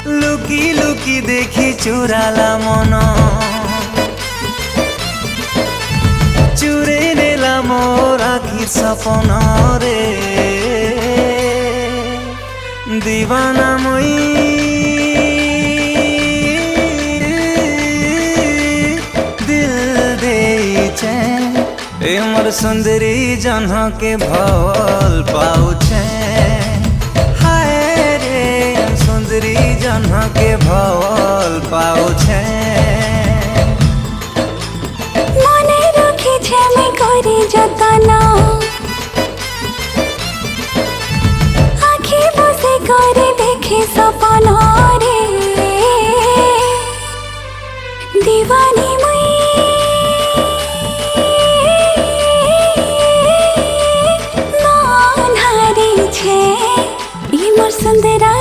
লুকি লুকি দেখি চুরালা মন, চুরে নেলা মোর আখির সপন রে। দিবানা মই दिल देइछे ए मोर सुंदरी जन्ह के भल पाउछे। हाय रे सुंदरी जन्ह के भल पाउछे। मने रखिछे मैं करी जतन, आँखी बसे करे देखे सपन रे। दीवानी मुई मन हारी छे ई मोर सुंदरा